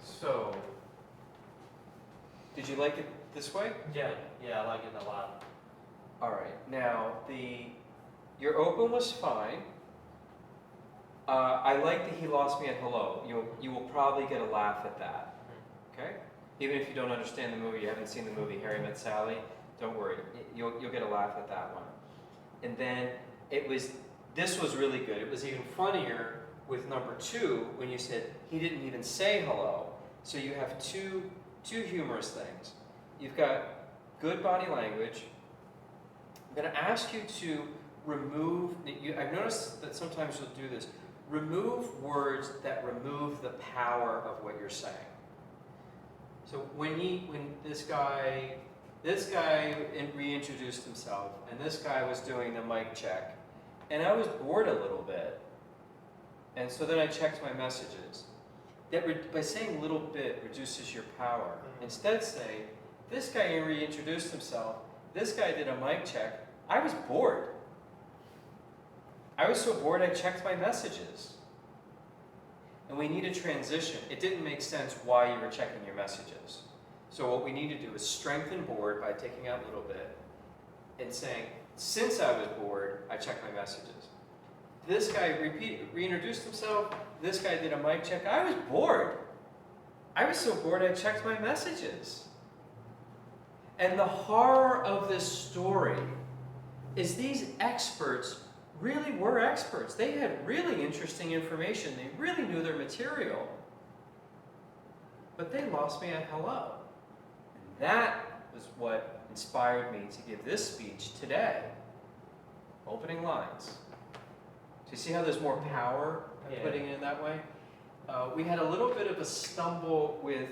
So, did you like it this way? Yeah, I like it a lot. All right. Now, your open was fine. I like that he lost me at hello. You will probably get a laugh at that. Okay? Even if you don't understand the movie, you haven't seen the movie Harry Met Sally, don't worry. You'll get a laugh at that one. And then this was really good. It was even funnier with number 2 when you said he didn't even say hello. So you have two humorous things. You've got good body language. I'm going to ask you to remove, I've noticed that sometimes you'll do this, remove words that remove the power of what you're saying. So when this guy reintroduced himself, and this guy was doing the mic check, and I was bored a little bit, and so then I checked my messages. By saying little bit reduces your power. Instead say, this guy reintroduced himself, this guy did a mic check, I was bored. I was so bored I checked my messages. And we need a transition. It didn't make sense why you were checking your messages. So what we need to do is strengthen bored by taking out a little bit and saying, since I was bored, I checked my messages. This guy reintroduced himself, this guy did a mic check, I was bored. I was so bored I checked my messages. And the horror of this story is these experts really were experts. They had really interesting information. They really knew their material. But they lost me at hello. And that was what inspired me to give this speech today. Opening lines. Do you see how there's more power in putting it in that way? We had a little bit of a stumble with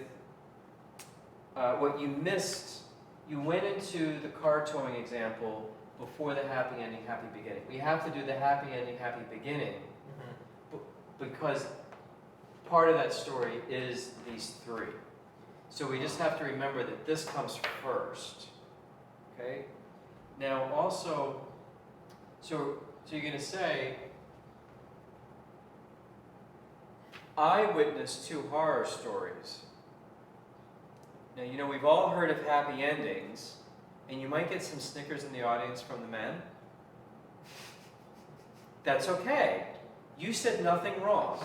what you missed. You went into the car towing example before the happy ending, happy beginning. We have to do the happy ending, happy beginning because part of that story is these 3. So we just have to remember that this comes first. Okay? Now also, so you're going to say, I witnessed 2 horror stories. Now, we've all heard of happy endings, and you might get some snickers in the audience from the men. That's okay. You said nothing wrong,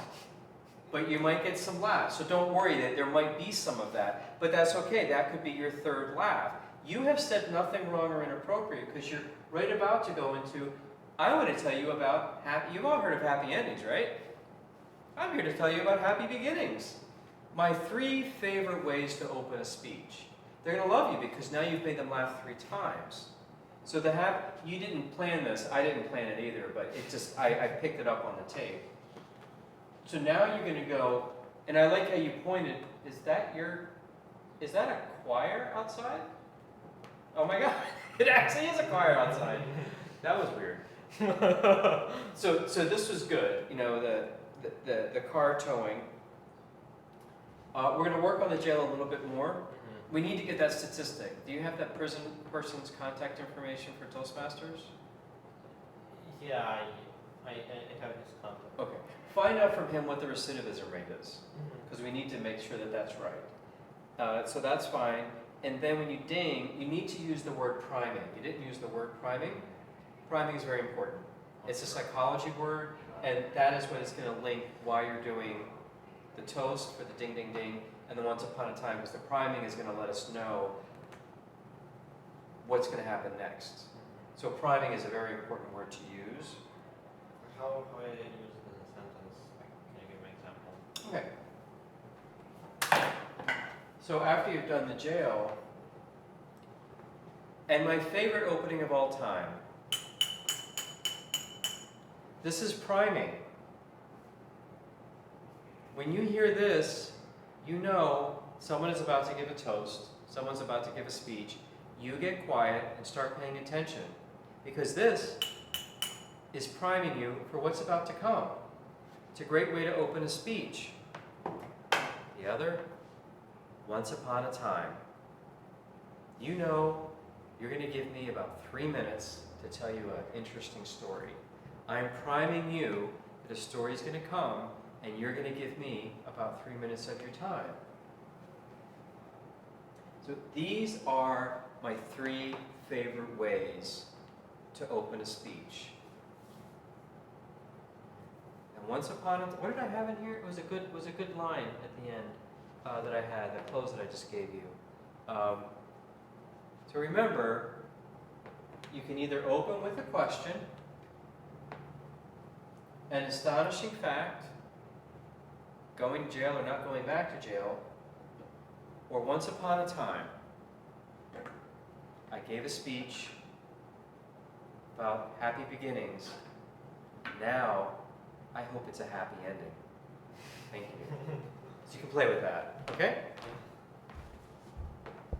but you might get some laughs. So don't worry that there might be some of that, but that's okay. That could be your 3rd laugh. You have said nothing wrong or inappropriate because you're right about to go into, I want to tell you about you've all heard of happy endings, right? I'm here to tell you about happy beginnings. My 3 favorite ways to open a speech. They're going to love you because now you've made them laugh 3 times. So you didn't plan this. I didn't plan it either, but I picked it up on the tape. So now you're going to go, and I like how you pointed, is that a choir outside? Oh my God, it actually is a choir outside. That was weird. So this was good, the car towing. We're going to work on the jail a little bit more. We need to get that statistic. Do you have that person's contact information for Toastmasters? Yeah, I have his contact. Okay. Find out from him what the recidivism rate is, because we need to make sure that that's right. So that's fine. And then when you ding, you need to use the word priming. You didn't use the word priming. Priming is very important. It's a psychology word, and that is what is going to link while you're doing the toast for the ding, ding, ding, and the once upon a time, because the priming is going to let us know what's going to happen next. So priming is a very important word to use. How I use it in a sentence? Can you give me an example? Okay. So after you've done the jail, and my favorite opening of all time, this is priming. When you hear this, you know someone is about to give a toast, someone's about to give a speech. You get quiet and start paying attention, because this is priming you for what's about to come. It's a great way to open a speech. The other, once upon a time. You know you're going to give me about 3 minutes to tell you an interesting story. I'm priming you that a story is going to come, and you're going to give me about 3 minutes of your time. So these are my 3 favorite ways to open a speech. And once upon a time, what did I have in here? It was a good line at the end that I had, the close that I just gave you. So remember, you can either open with a question, an astonishing fact, going to jail or not going back to jail, or once upon a time, I gave a speech about happy beginnings. Now, I hope it's a happy ending. Thank you. So you can play with that, okay?